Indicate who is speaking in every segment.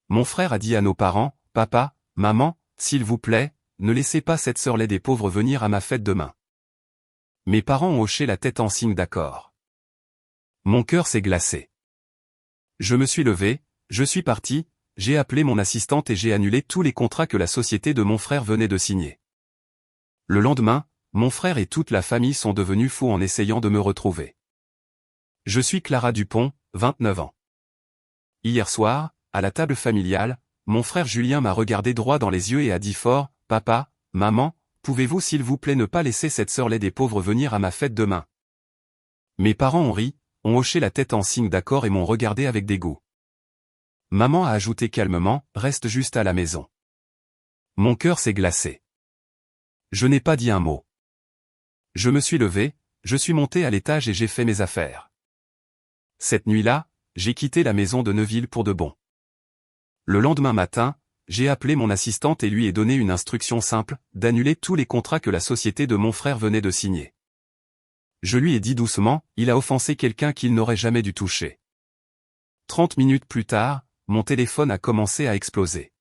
Speaker 1: Mon frère a dit à nos parents, « Papa, maman, s'il vous plaît, ne laissez pas cette sœur laide des pauvres venir à ma fête demain. » Mes parents ont hoché la tête en signe d'accord. Mon cœur s'est glacé. Je me suis levé, je suis parti, j'ai appelé mon assistante et j'ai annulé tous les contrats que la société de mon frère venait de signer. Le lendemain, mon frère et toute la famille sont devenus fous en essayant de me retrouver. Je suis Clara Dupont, 29 ans. Hier soir, à la table familiale, mon frère Julien m'a regardé droit dans les yeux et a dit fort, « Papa, maman, pouvez-vous s'il vous plaît ne pas laisser cette sœur laide des pauvres venir à ma fête demain ?» Mes parents ont ri, ont hoché la tête en signe d'accord et m'ont regardé avec dégoût. Maman a ajouté calmement, « Reste juste à la maison. » Mon cœur s'est glacé. Je n'ai pas dit un mot. Je me suis levé, je suis monté à l'étage et j'ai fait mes affaires. Cette nuit-là, j'ai quitté la maison de Neuville pour de bon. Le lendemain matin, j'ai appelé mon assistante et lui ai donné une instruction simple, d'annuler tous les contrats que la société de mon frère venait de signer. Je lui ai dit doucement, il a offensé quelqu'un qu'il n'aurait jamais dû toucher. 30 minutes plus tard, mon téléphone a commencé à exploser.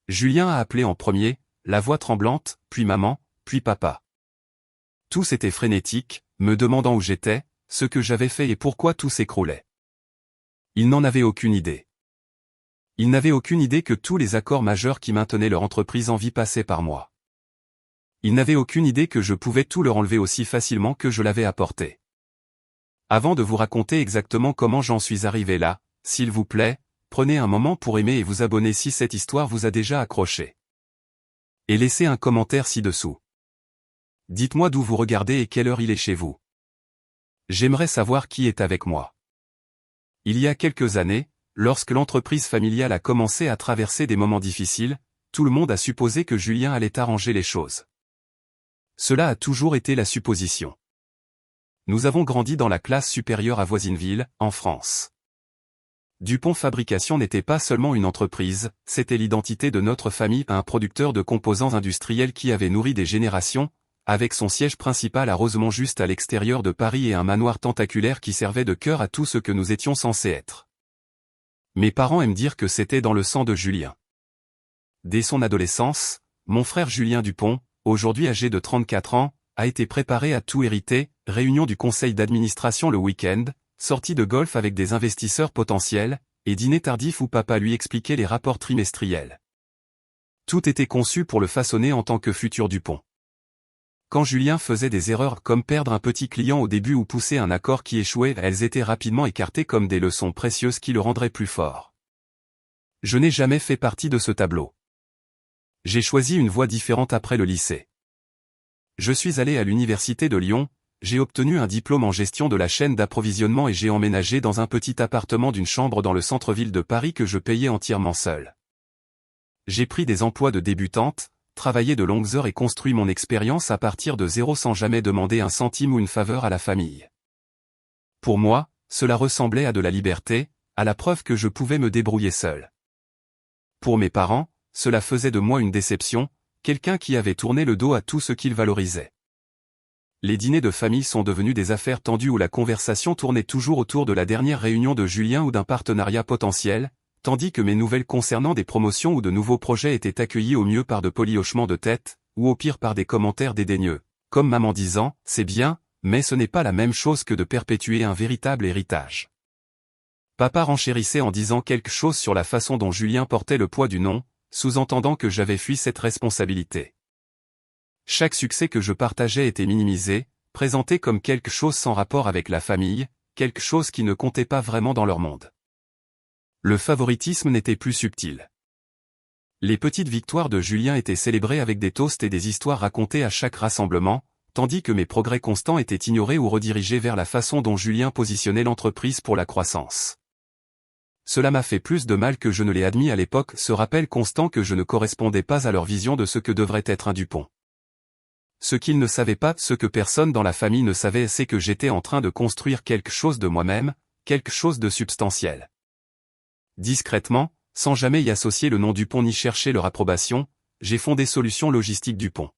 Speaker 1: Julien a appelé en premier, la voix tremblante, puis maman, puis papa. Tous étaient frénétiques, me demandant où j'étais, ce que j'avais fait et pourquoi tout s'écroulait. Ils n'en avaient aucune idée. Ils n'avaient aucune idée que tous les accords majeurs qui maintenaient leur entreprise en vie passaient par moi. Ils n'avaient aucune idée que je pouvais tout leur enlever aussi facilement que je l'avais apporté. Avant de vous raconter exactement comment j'en suis arrivé là, s'il vous plaît, prenez un moment pour aimer et vous abonner si cette histoire vous a déjà accroché. Et laissez un commentaire ci-dessous. Dites-moi d'où vous regardez et quelle heure il est chez vous. J'aimerais savoir qui est avec moi. Il y a quelques années, lorsque l'entreprise familiale a commencé à traverser des moments difficiles, tout le monde a supposé que Julien allait arranger les choses. Cela a toujours été la supposition. Nous avons grandi dans la classe supérieure à Voisinville, en France. Dupont Fabrication n'était pas seulement une entreprise, c'était l'identité de notre famille, un producteur de composants industriels qui avait nourri des générations, avec son siège principal à Rosemont juste à l'extérieur de Paris et un manoir tentaculaire qui servait de cœur à tout ce que nous étions censés être. Mes parents aiment dire que c'était dans le sang de Julien. Dès son adolescence, mon frère Julien Dupont, aujourd'hui âgé de 34 ans, a été préparé à tout hériter, réunion du conseil d'administration le week-end, sortie de golf avec des investisseurs potentiels, et dîner tardif où papa lui expliquait les rapports trimestriels. Tout était conçu pour le façonner en tant que futur Dupont. Quand Julien faisait des erreurs comme perdre un petit client au début ou pousser un accord qui échouait, elles étaient rapidement écartées comme des leçons précieuses qui le rendraient plus fort. Je n'ai jamais fait partie de ce tableau. J'ai choisi une voie différente après le lycée. Je suis allé à l'université de Lyon, j'ai obtenu un diplôme en gestion de la chaîne d'approvisionnement et j'ai emménagé dans un petit appartement d'une chambre dans le centre-ville de Paris que je payais entièrement seul. J'ai pris des emplois de débutante, travaillé de longues heures et construit mon expérience à partir de zéro sans jamais demander un centime ou une faveur à la famille. Pour moi, cela ressemblait à de la liberté, à la preuve que je pouvais me débrouiller seul. Pour mes parents, cela faisait de moi une déception, quelqu'un qui avait tourné le dos à tout ce qu'ils valorisaient. Les dîners de famille sont devenus des affaires tendues où la conversation tournait toujours autour de la dernière réunion de Julien ou d'un partenariat potentiel, tandis que mes nouvelles concernant des promotions ou de nouveaux projets étaient accueillies au mieux par de polis hochements de tête, ou au pire par des commentaires dédaigneux, comme maman disant « c'est bien, mais ce n'est pas la même chose que de perpétuer un véritable héritage ». Papa renchérissait en disant quelque chose sur la façon dont Julien portait le poids du nom, sous-entendant que j'avais fui cette responsabilité. Chaque succès que je partageais était minimisé, présenté comme quelque chose sans rapport avec la famille, quelque chose qui ne comptait pas vraiment dans leur monde. Le favoritisme n'était plus subtil. Les petites victoires de Julien étaient célébrées avec des toasts et des histoires racontées à chaque rassemblement, tandis que mes progrès constants étaient ignorés ou redirigés vers la façon dont Julien positionnait l'entreprise pour la croissance. Cela m'a fait plus de mal que je ne l'ai admis à l'époque, ce rappel constant que je ne correspondais pas à leur vision de ce que devrait être un Dupont. Ce qu'ils ne savaient pas, ce que personne dans la famille ne savait, c'est que j'étais en train de construire quelque chose de moi-même, quelque chose de substantiel. Discrètement, sans jamais y associer le nom Dupont ni chercher leur approbation, j'ai fondé Solutions Logistiques Dupont.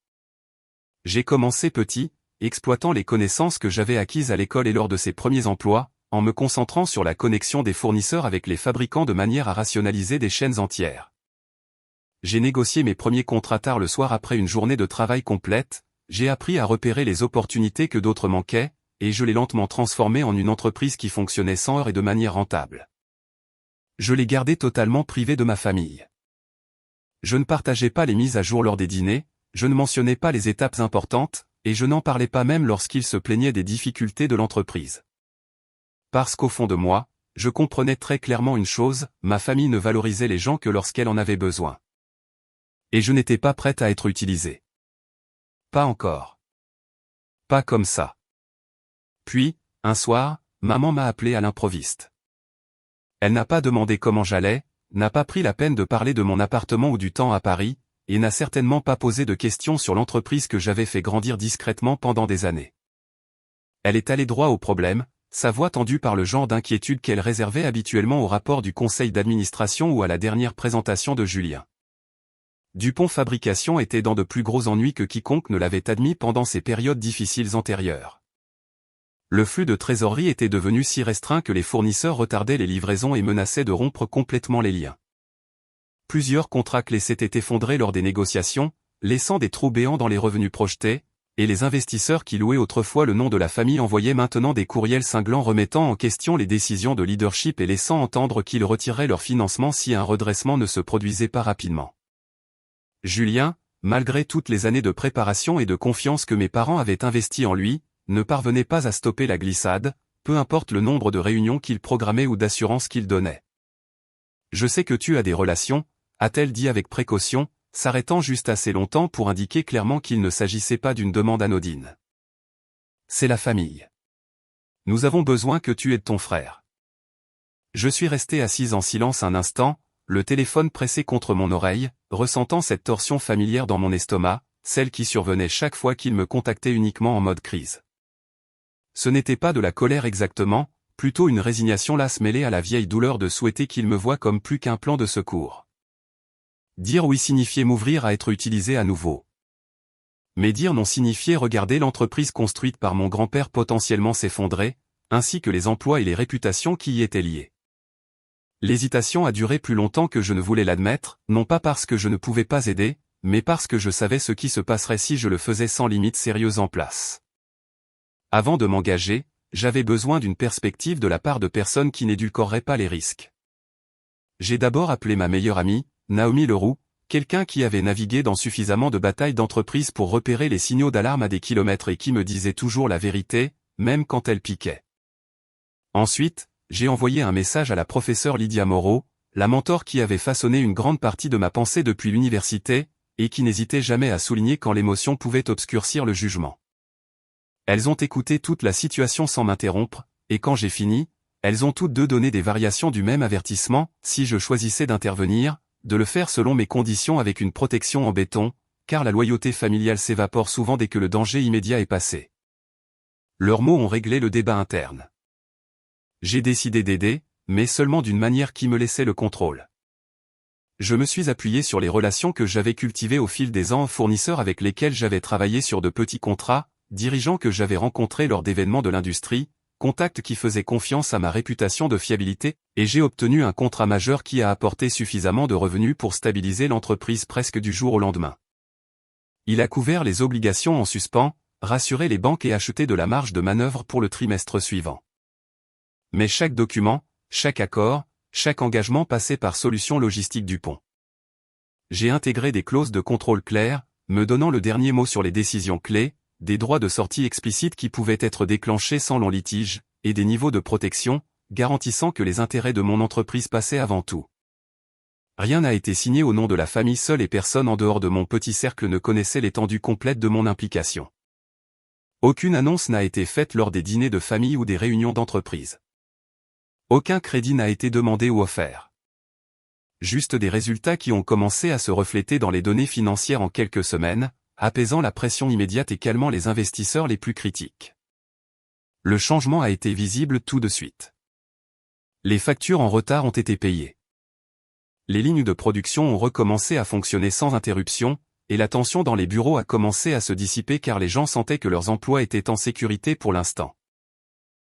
Speaker 1: J'ai commencé petit, exploitant les connaissances que j'avais acquises à l'école et lors de ces premiers emplois, en me concentrant sur la connexion des fournisseurs avec les fabricants de manière à rationaliser des chaînes entières. J'ai négocié mes premiers contrats tard le soir après une journée de travail complète, j'ai appris à repérer les opportunités que d'autres manquaient, et je l'ai lentement transformé en une entreprise qui fonctionnait sans heurts et de manière rentable. Je l'ai gardé totalement privé de ma famille. Je ne partageais pas les mises à jour lors des dîners, je ne mentionnais pas les étapes importantes, et je n'en parlais pas même lorsqu'ils se plaignaient des difficultés de l'entreprise. Parce qu'au fond de moi, je comprenais très clairement une chose, ma famille ne valorisait les gens que lorsqu'elle en avait besoin. Et je n'étais pas prête à être utilisée. Pas encore. Pas comme ça. Puis, un soir, maman m'a appelé à l'improviste. Elle n'a pas demandé comment j'allais, n'a pas pris la peine de parler de mon appartement ou du temps à Paris, et n'a certainement pas posé de questions sur l'entreprise que j'avais fait grandir discrètement pendant des années. Elle est allée droit au problème, sa voix tendue par le genre d'inquiétude qu'elle réservait habituellement au rapport du conseil d'administration ou à la dernière présentation de Julien. Dupont Fabrication était dans de plus gros ennuis que quiconque ne l'avait admis pendant ces périodes difficiles antérieures. Le flux de trésorerie était devenu si restreint que les fournisseurs retardaient les livraisons et menaçaient de rompre complètement les liens. Plusieurs contrats clés s'étaient effondrés lors des négociations, laissant des trous béants dans les revenus projetés, et les investisseurs qui louaient autrefois le nom de la famille envoyaient maintenant des courriels cinglants remettant en question les décisions de leadership et laissant entendre qu'ils retireraient leur financement si un redressement ne se produisait pas rapidement. Julien, malgré toutes les années de préparation et de confiance que mes parents avaient investies en lui, ne parvenait pas à stopper la glissade, peu importe le nombre de réunions qu'il programmait ou d'assurances qu'il donnait. « Je sais que tu as des relations », a-t-elle dit avec précaution, s'arrêtant juste assez longtemps pour indiquer clairement qu'il ne s'agissait pas d'une demande anodine. « C'est la famille. Nous avons besoin que tu aides ton frère. » Je suis resté assise en silence un instant, le téléphone pressé contre mon oreille, ressentant cette torsion familière dans mon estomac, celle qui survenait chaque fois qu'il me contactait uniquement en mode crise. Ce n'était pas de la colère exactement, plutôt une résignation lasse mêlée à la vieille douleur de souhaiter qu'il me voie comme plus qu'un plan de secours. Dire oui signifiait m'ouvrir à être utilisé à nouveau. Mais dire non signifiait regarder l'entreprise construite par mon grand-père potentiellement s'effondrer, ainsi que les emplois et les réputations qui y étaient liés. L'hésitation a duré plus longtemps que je ne voulais l'admettre, non pas parce que je ne pouvais pas aider, mais parce que je savais ce qui se passerait si je le faisais sans limite sérieuse en place. Avant de m'engager, j'avais besoin d'une perspective de la part de personnes qui n'édulcoreraient pas les risques. J'ai d'abord appelé ma meilleure amie, Naomi Leroux, quelqu'un qui avait navigué dans suffisamment de batailles d'entreprise pour repérer les signaux d'alarme à des kilomètres et qui me disait toujours la vérité, même quand elle piquait. Ensuite, j'ai envoyé un message à la professeure Lydia Moreau, la mentor qui avait façonné une grande partie de ma pensée depuis l'université, et qui n'hésitait jamais à souligner quand l'émotion pouvait obscurcir le jugement. Elles ont écouté toute la situation sans m'interrompre, et quand j'ai fini, elles ont toutes deux donné des variations du même avertissement, si je choisissais d'intervenir, de le faire selon mes conditions avec une protection en béton, car la loyauté familiale s'évapore souvent dès que le danger immédiat est passé. Leurs mots ont réglé le débat interne. J'ai décidé d'aider, mais seulement d'une manière qui me laissait le contrôle. Je me suis appuyé sur les relations que j'avais cultivées au fil des ans, fournisseurs avec lesquels j'avais travaillé sur de petits contrats, dirigeants que j'avais rencontrés lors d'événements de l'industrie, contacts qui faisaient confiance à ma réputation de fiabilité, et j'ai obtenu un contrat majeur qui a apporté suffisamment de revenus pour stabiliser l'entreprise presque du jour au lendemain. Il a couvert les obligations en suspens, rassuré les banques et acheté de la marge de manœuvre pour le trimestre suivant. Mais chaque document, chaque accord, chaque engagement passait par Solutions Logistiques Dupont. J'ai intégré des clauses de contrôle claires, me donnant le dernier mot sur les décisions clés, des droits de sortie explicites qui pouvaient être déclenchés sans long litige, et des niveaux de protection, garantissant que les intérêts de mon entreprise passaient avant tout. Rien n'a été signé au nom de la famille seule et personne en dehors de mon petit cercle ne connaissait l'étendue complète de mon implication. Aucune annonce n'a été faite lors des dîners de famille ou des réunions d'entreprise. Aucun crédit n'a été demandé ou offert. Juste des résultats qui ont commencé à se refléter dans les données financières en quelques semaines, apaisant la pression immédiate et calmant les investisseurs les plus critiques. Le changement a été visible tout de suite. Les factures en retard ont été payées. Les lignes de production ont recommencé à fonctionner sans interruption, et la tension dans les bureaux a commencé à se dissiper car les gens sentaient que leurs emplois étaient en sécurité pour l'instant.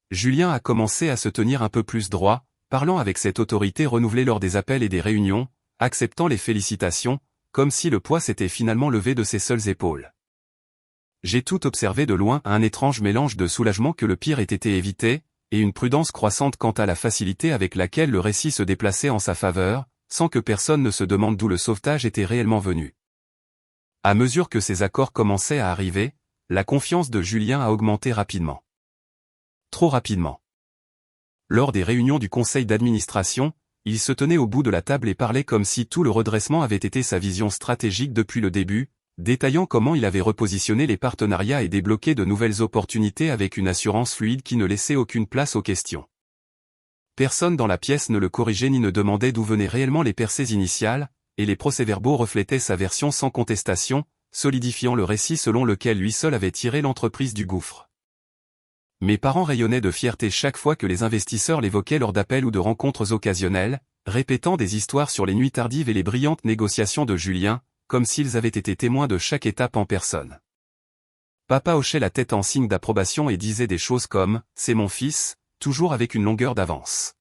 Speaker 1: Julien a commencé à se tenir un peu plus droit, parlant avec cette autorité renouvelée lors des appels et des réunions, acceptant les félicitations, comme si le poids s'était finalement levé de ses seules épaules. J'ai tout observé de loin, un étrange mélange de soulagement que le pire ait été évité, et une prudence croissante quant à la facilité avec laquelle le récit se déplaçait en sa faveur, sans que personne ne se demande d'où le sauvetage était réellement venu. À mesure que ces accords commençaient à arriver, la confiance de Julien a augmenté rapidement. Trop rapidement. Lors des réunions du conseil d'administration, il se tenait au bout de la table et parlait comme si tout le redressement avait été sa vision stratégique depuis le début, détaillant comment il avait repositionné les partenariats et débloqué de nouvelles opportunités avec une assurance fluide qui ne laissait aucune place aux questions. Personne dans la pièce ne le corrigeait ni ne demandait d'où venaient réellement les percées initiales, et les procès-verbaux reflétaient sa version sans contestation, solidifiant le récit selon lequel lui seul avait tiré l'entreprise du gouffre. Mes parents rayonnaient de fierté chaque fois que les investisseurs l'évoquaient lors d'appels ou de rencontres occasionnelles, répétant des histoires sur les nuits tardives et les brillantes négociations de Julien, comme s'ils avaient été témoins de chaque étape en personne. Papa hochait la tête en signe d'approbation et disait des choses comme « c'est mon fils », toujours avec une longueur d'avance.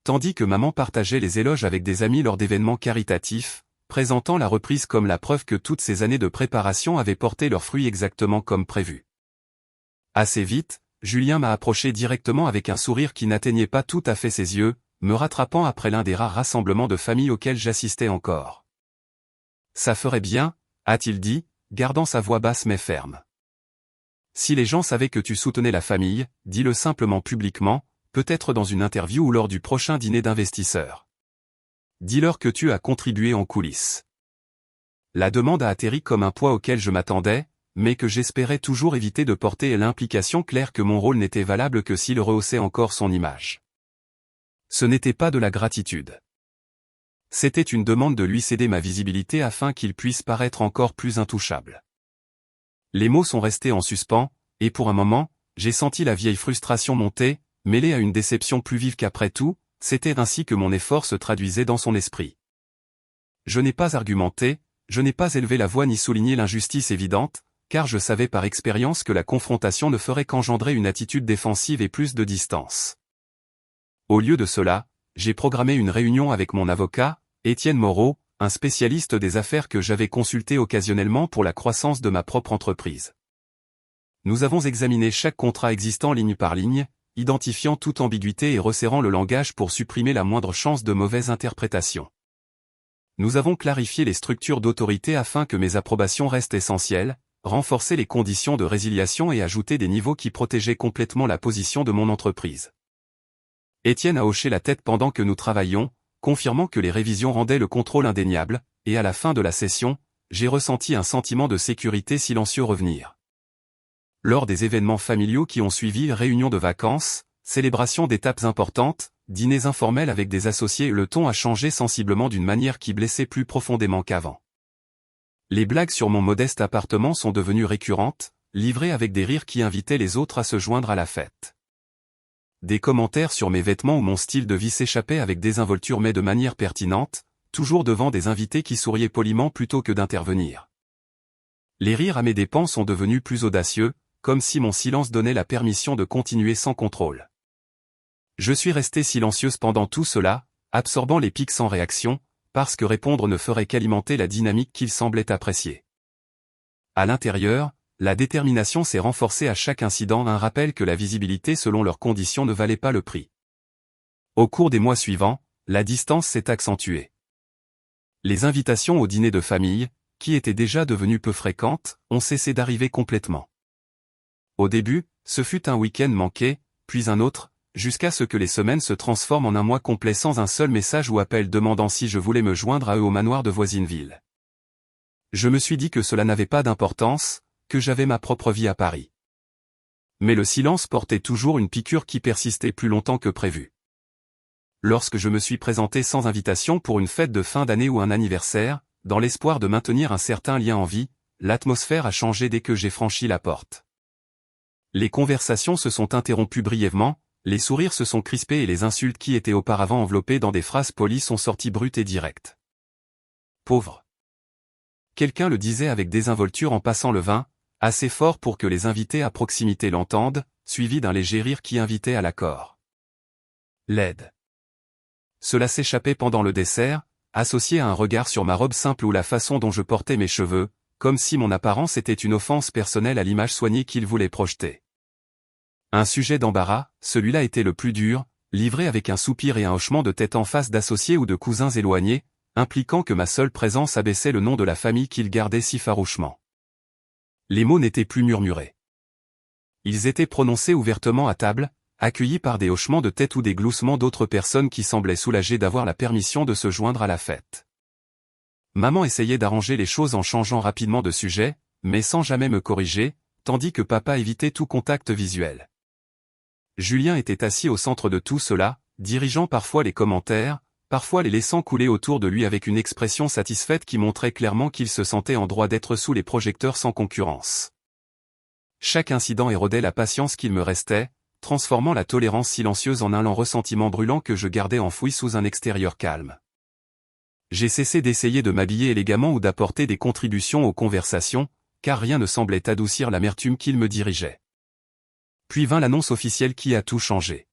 Speaker 1: Tandis que maman partageait les éloges avec des amis lors d'événements caritatifs, présentant la reprise comme la preuve que toutes ces années de préparation avaient porté leurs fruits exactement comme prévu. Assez vite, Julien m'a approché directement avec un sourire qui n'atteignait pas tout à fait ses yeux, me rattrapant après l'un des rares rassemblements de famille auxquels j'assistais encore. « Ça ferait bien », a-t-il dit, gardant sa voix basse mais ferme. « Si les gens savaient que tu soutenais la famille, dis-le simplement publiquement, peut-être dans une interview ou lors du prochain dîner d'investisseurs. Dis-leur que tu as contribué en coulisses. » La demande a atterri comme un poids auquel je m'attendais, mais que j'espérais toujours éviter de porter l'implication claire que mon rôle n'était valable que s'il rehaussait encore son image. Ce n'était pas de la gratitude. C'était une demande de lui céder ma visibilité afin qu'il puisse paraître encore plus intouchable. Les mots sont restés en suspens, et pour un moment, j'ai senti la vieille frustration monter, mêlée à une déception plus vive qu'après tout, c'était ainsi que mon effort se traduisait dans son esprit. Je n'ai pas argumenté, je n'ai pas élevé la voix ni souligné l'injustice évidente, car je savais par expérience que la confrontation ne ferait qu'engendrer une attitude défensive et plus de distance. Au lieu de cela, j'ai programmé une réunion avec mon avocat, Étienne Moreau, un spécialiste des affaires que j'avais consulté occasionnellement pour la croissance de ma propre entreprise. Nous avons examiné chaque contrat existant ligne par ligne, identifiant toute ambiguïté et resserrant le langage pour supprimer la moindre chance de mauvaise interprétation. Nous avons clarifié les structures d'autorité afin que mes approbations restent essentielles, renforcer les conditions de résiliation et ajouter des niveaux qui protégeaient complètement la position de mon entreprise. Étienne a hoché la tête pendant que nous travaillions, confirmant que les révisions rendaient le contrôle indéniable, et à la fin de la session, j'ai ressenti un sentiment de sécurité silencieux revenir. Lors des événements familiaux qui ont suivi, réunions de vacances, célébrations d'étapes importantes, dîners informels avec des associés, le ton a changé sensiblement d'une manière qui blessait plus profondément qu'avant. Les blagues sur mon modeste appartement sont devenues récurrentes, livrées avec des rires qui invitaient les autres à se joindre à la fête. Des commentaires sur mes vêtements ou mon style de vie s'échappaient avec désinvolture mais de manière pertinente, toujours devant des invités qui souriaient poliment plutôt que d'intervenir. Les rires à mes dépens sont devenus plus audacieux, comme si mon silence donnait la permission de continuer sans contrôle. Je suis resté silencieuse pendant tout cela, absorbant les pics sans réaction, parce que répondre ne ferait qu'alimenter la dynamique qu'il semblait apprécier. À l'intérieur, la détermination s'est renforcée à chaque incident, un rappel que la visibilité selon leurs conditions ne valait pas le prix. Au cours des mois suivants, la distance s'est accentuée. Les invitations au dîner de famille, qui étaient déjà devenues peu fréquentes, ont cessé d'arriver complètement. Au début, ce fut un week-end manqué, puis un autre, jusqu'à ce que les semaines se transforment en un mois complet sans un seul message ou appel demandant si je voulais me joindre à eux au manoir de Voisineville. Je me suis dit que cela n'avait pas d'importance, que j'avais ma propre vie à Paris. Mais le silence portait toujours une piqûre qui persistait plus longtemps que prévu. Lorsque je me suis présenté sans invitation pour une fête de fin d'année ou un anniversaire, dans l'espoir de maintenir un certain lien en vie, l'atmosphère a changé dès que j'ai franchi la porte. Les conversations se sont interrompues brièvement, les sourires se sont crispés et les insultes qui étaient auparavant enveloppées dans des phrases polies sont sorties brutes et directes. Pauvre. Quelqu'un le disait avec désinvolture en passant le vin, assez fort pour que les invités à proximité l'entendent, suivi d'un léger rire qui invitait à l'accord. Laide. Cela s'échappait pendant le dessert, associé à un regard sur ma robe simple ou la façon dont je portais mes cheveux, comme si mon apparence était une offense personnelle à l'image soignée qu'il voulait projeter. Un sujet d'embarras, celui-là était le plus dur, livré avec un soupir et un hochement de tête en face d'associés ou de cousins éloignés, impliquant que ma seule présence abaissait le nom de la famille qu'il gardait si farouchement. Les mots n'étaient plus murmurés. Ils étaient prononcés ouvertement à table, accueillis par des hochements de tête ou des gloussements d'autres personnes qui semblaient soulagées d'avoir la permission de se joindre à la fête. Maman essayait d'arranger les choses en changeant rapidement de sujet, mais sans jamais me corriger, tandis que papa évitait tout contact visuel. Julien était assis au centre de tout cela, dirigeant parfois les commentaires, parfois les laissant couler autour de lui avec une expression satisfaite qui montrait clairement qu'il se sentait en droit d'être sous les projecteurs sans concurrence. Chaque incident érodait la patience qu'il me restait, transformant la tolérance silencieuse en un lent ressentiment brûlant que je gardais enfoui sous un extérieur calme. J'ai cessé d'essayer de m'habiller élégamment ou d'apporter des contributions aux conversations, car rien ne semblait adoucir l'amertume qu'il me dirigeait. Puis vint l'annonce officielle qui a tout changé.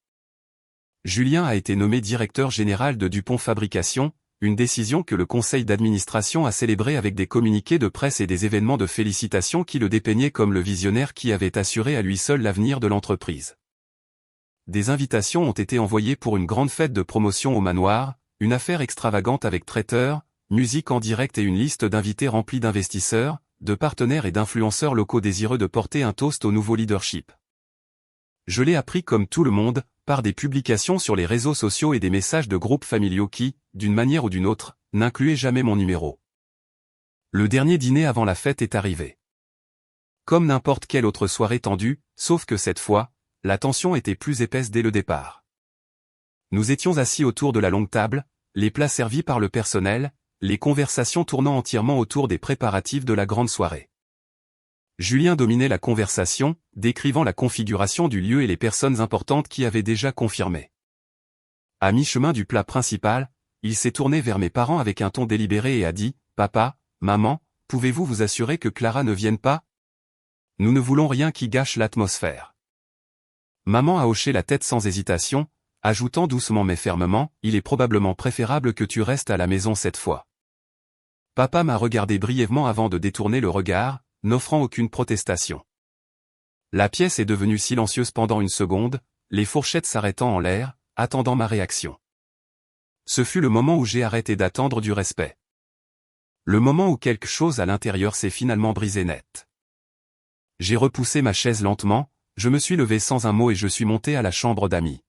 Speaker 1: Julien a été nommé directeur général de Dupont Fabrication, une décision que le conseil d'administration a célébrée avec des communiqués de presse et des événements de félicitations qui le dépeignaient comme le visionnaire qui avait assuré à lui seul l'avenir de l'entreprise. Des invitations ont été envoyées pour une grande fête de promotion au manoir, une affaire extravagante avec traiteur, musique en direct et une liste d'invités remplie d'investisseurs, de partenaires et d'influenceurs locaux désireux de porter un toast au nouveau leadership. Je l'ai appris comme tout le monde, par des publications sur les réseaux sociaux et des messages de groupes familiaux qui, d'une manière ou d'une autre, n'incluaient jamais mon numéro. Le dernier dîner avant la fête est arrivé. Comme n'importe quelle autre soirée tendue, sauf que cette fois, la tension était plus épaisse dès le départ. Nous étions assis autour de la longue table, les plats servis par le personnel, les conversations tournant entièrement autour des préparatifs de la grande soirée. Julien dominait la conversation, décrivant la configuration du lieu et les personnes importantes qui avaient déjà confirmé. À mi-chemin du plat principal, il s'est tourné vers mes parents avec un ton délibéré et a dit « Papa, maman, pouvez-vous vous assurer que Clara ne vienne pas ? Nous ne voulons rien qui gâche l'atmosphère. » Maman a hoché la tête sans hésitation, ajoutant doucement mais fermement « Il est probablement préférable que tu restes à la maison cette fois. » Papa m'a regardé brièvement avant de détourner le regard, n'offrant aucune protestation. La pièce est devenue silencieuse pendant une seconde, les fourchettes s'arrêtant en l'air, attendant ma réaction. Ce fut le moment où j'ai arrêté d'attendre du respect. Le moment où quelque chose à l'intérieur s'est finalement brisé net. J'ai repoussé ma chaise lentement, je me suis levé sans un mot et je suis monté à la chambre d'amis.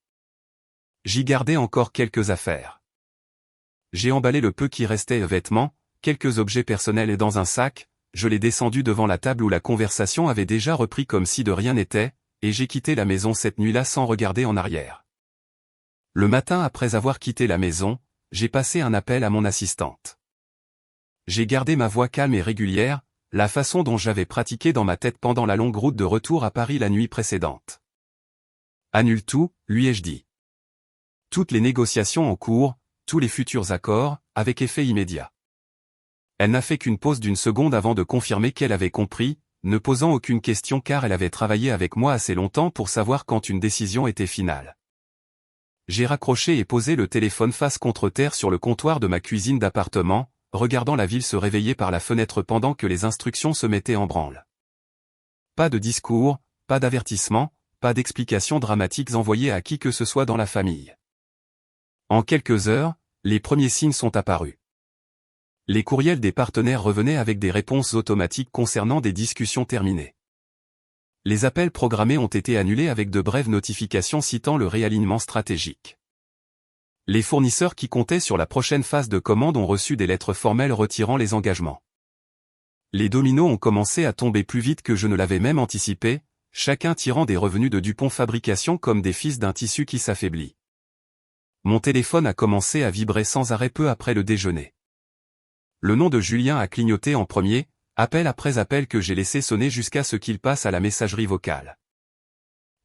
Speaker 1: J'y gardais encore quelques affaires. J'ai emballé le peu qui restait vêtements, quelques objets personnels et dans un sac, je l'ai descendu devant la table où la conversation avait déjà repris comme si de rien n'était, et j'ai quitté la maison cette nuit-là sans regarder en arrière. Le matin après avoir quitté la maison, j'ai passé un appel à mon assistante. J'ai gardé ma voix calme et régulière, la façon dont j'avais pratiqué dans ma tête pendant la longue route de retour à Paris la nuit précédente. Annule tout, lui ai-je dit. Toutes les négociations en cours, tous les futurs accords, avec effet immédiat. Elle n'a fait qu'une pause d'une seconde avant de confirmer qu'elle avait compris, ne posant aucune question car elle avait travaillé avec moi assez longtemps pour savoir quand une décision était finale. J'ai raccroché et posé le téléphone face contre terre sur le comptoir de ma cuisine d'appartement, regardant la ville se réveiller par la fenêtre pendant que les instructions se mettaient en branle. Pas de discours, pas d'avertissement, pas d'explications dramatiques envoyées à qui que ce soit dans la famille. En quelques heures, les premiers signes sont apparus. Les courriels des partenaires revenaient avec des réponses automatiques concernant des discussions terminées. Les appels programmés ont été annulés avec de brèves notifications citant le réalignement stratégique. Les fournisseurs qui comptaient sur la prochaine phase de commande ont reçu des lettres formelles retirant les engagements. Les dominos ont commencé à tomber plus vite que je ne l'avais même anticipé, chacun tirant des revenus de Dupont Fabrication comme des fils d'un tissu qui s'affaiblit. Mon téléphone a commencé à vibrer sans arrêt peu après le déjeuner. Le nom de Julien a clignoté en premier, appel après appel que j'ai laissé sonner jusqu'à ce qu'il passe à la messagerie vocale.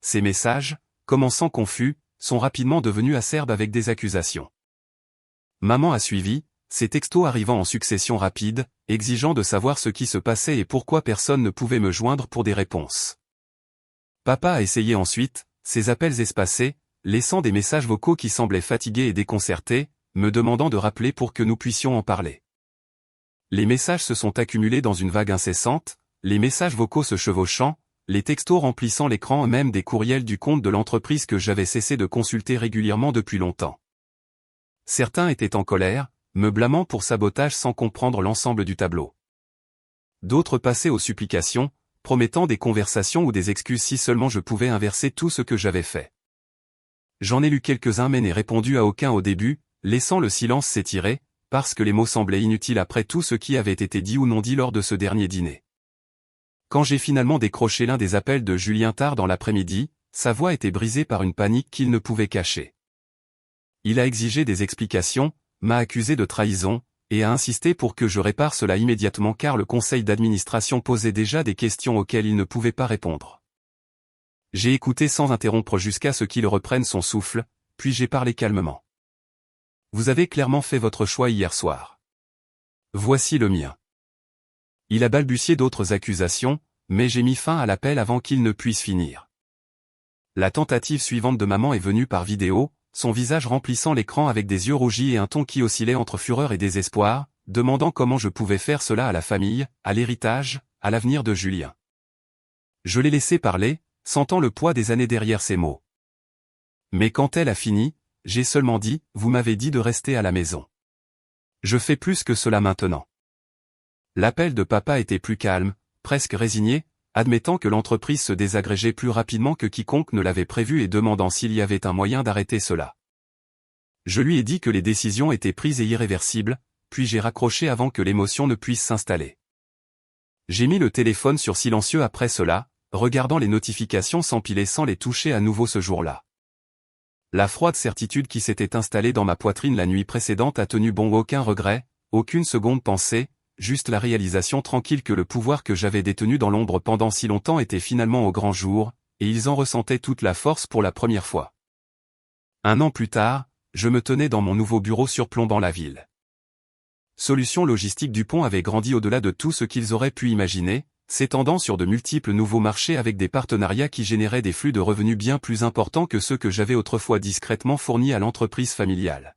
Speaker 1: Ces messages, commençant confus, sont rapidement devenus acerbes avec des accusations. Maman a suivi, ces textos arrivant en succession rapide, exigeant de savoir ce qui se passait et pourquoi personne ne pouvait me joindre pour des réponses. Papa a essayé ensuite, ses appels espacés, laissant des messages vocaux qui semblaient fatigués et déconcertés, me demandant de rappeler pour que nous puissions en parler. Les messages se sont accumulés dans une vague incessante, les messages vocaux se chevauchant, les textos remplissant l'écran et même des courriels du compte de l'entreprise que j'avais cessé de consulter régulièrement depuis longtemps. Certains étaient en colère, me blâmant pour sabotage sans comprendre l'ensemble du tableau. D'autres passaient aux supplications, promettant des conversations ou des excuses si seulement je pouvais inverser tout ce que j'avais fait. J'en ai lu quelques-uns mais n'ai répondu à aucun au début, laissant le silence s'étirer, parce que les mots semblaient inutiles après tout ce qui avait été dit ou non dit lors de ce dernier dîner. Quand j'ai finalement décroché l'un des appels de Julien tard dans l'après-midi, sa voix était brisée par une panique qu'il ne pouvait cacher. Il a exigé des explications, m'a accusé de trahison, et a insisté pour que je répare cela immédiatement car le conseil d'administration posait déjà des questions auxquelles il ne pouvait pas répondre. J'ai écouté sans interrompre jusqu'à ce qu'il reprenne son souffle, puis j'ai parlé calmement. Vous avez clairement fait votre choix hier soir. Voici le mien. Il a balbutié d'autres accusations, mais j'ai mis fin à l'appel avant qu'il ne puisse finir. La tentative suivante de maman est venue par vidéo, son visage remplissant l'écran avec des yeux rougis et un ton qui oscillait entre fureur et désespoir, demandant comment je pouvais faire cela à la famille, à l'héritage, à l'avenir de Julien. Je l'ai laissé parler, sentant le poids des années derrière ses mots. Mais quand elle a fini, j'ai seulement dit, vous m'avez dit de rester à la maison. Je fais plus que cela maintenant. L'appel de papa était plus calme, presque résigné, admettant que l'entreprise se désagrégeait plus rapidement que quiconque ne l'avait prévu et demandant s'il y avait un moyen d'arrêter cela. Je lui ai dit que les décisions étaient prises et irréversibles, puis j'ai raccroché avant que l'émotion ne puisse s'installer. J'ai mis le téléphone sur silencieux après cela, regardant les notifications s'empiler sans les toucher à nouveau ce jour-là. La froide certitude qui s'était installée dans ma poitrine la nuit précédente a tenu bon, aucun regret, aucune seconde pensée, juste la réalisation tranquille que le pouvoir que j'avais détenu dans l'ombre pendant si longtemps était finalement au grand jour, et ils en ressentaient toute la force pour la première fois. 1 an plus tard, je me tenais dans mon nouveau bureau surplombant la ville. Solutions Logistiques Dupont avait grandi au-delà de tout ce qu'ils auraient pu imaginer, s'étendant sur de multiples nouveaux marchés avec des partenariats qui généraient des flux de revenus bien plus importants que ceux que j'avais autrefois discrètement fournis à l'entreprise familiale.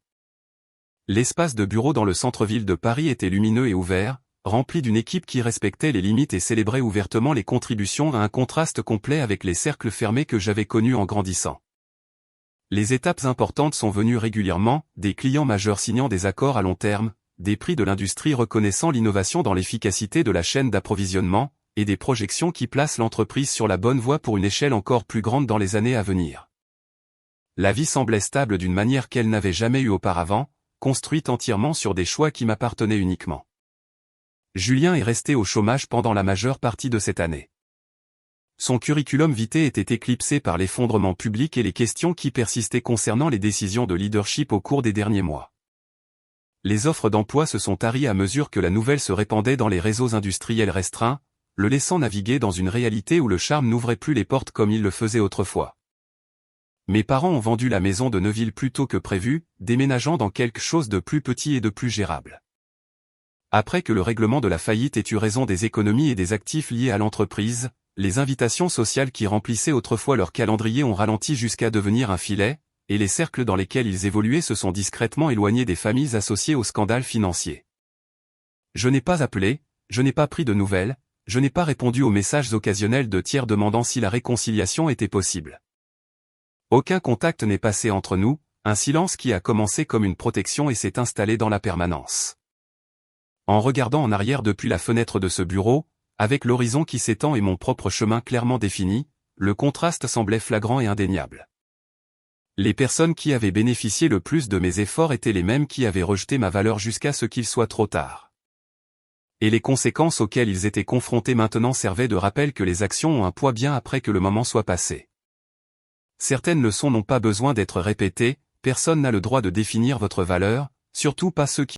Speaker 1: L'espace de bureau dans le centre-ville de Paris était lumineux et ouvert, rempli d'une équipe qui respectait les limites et célébrait ouvertement les contributions à un contraste complet avec les cercles fermés que j'avais connus en grandissant. Les étapes importantes sont venues régulièrement, des clients majeurs signant des accords à long terme, des prix de l'industrie reconnaissant l'innovation dans l'efficacité de la chaîne d'approvisionnement, et des projections qui placent l'entreprise sur la bonne voie pour une échelle encore plus grande dans les années à venir. La vie semblait stable d'une manière qu'elle n'avait jamais eue auparavant, construite entièrement sur des choix qui m'appartenaient uniquement. Julien est resté au chômage pendant la majeure partie de cette année. Son curriculum vitae était éclipsé par l'effondrement public et les questions qui persistaient concernant les décisions de leadership au cours des derniers mois. Les offres d'emploi se sont taries à mesure que la nouvelle se répandait dans les réseaux industriels restreints, le laissant naviguer dans une réalité où le charme n'ouvrait plus les portes comme il le faisait autrefois. Mes parents ont vendu la maison de Neuville plus tôt que prévu, déménageant dans quelque chose de plus petit et de plus gérable. Après que le règlement de la faillite ait eu raison des économies et des actifs liés à l'entreprise, les invitations sociales qui remplissaient autrefois leur calendrier ont ralenti jusqu'à devenir un filet, et les cercles dans lesquels ils évoluaient se sont discrètement éloignés des familles associées au scandale financier. Je n'ai pas appelé, je n'ai pas pris de nouvelles, je n'ai pas répondu aux messages occasionnels de tiers demandant si la réconciliation était possible. Aucun contact n'est passé entre nous, un silence qui a commencé comme une protection et s'est installé dans la permanence. En regardant en arrière depuis la fenêtre de ce bureau, avec l'horizon qui s'étend et mon propre chemin clairement défini, le contraste semblait flagrant et indéniable. Les personnes qui avaient bénéficié le plus de mes efforts étaient les mêmes qui avaient rejeté ma valeur jusqu'à ce qu'il soit trop tard. Et les conséquences auxquelles ils étaient confrontés maintenant servaient de rappel que les actions ont un poids bien après que le moment soit passé. Certaines leçons n'ont pas besoin d'être répétées, personne n'a le droit de définir votre valeur, surtout pas ceux qui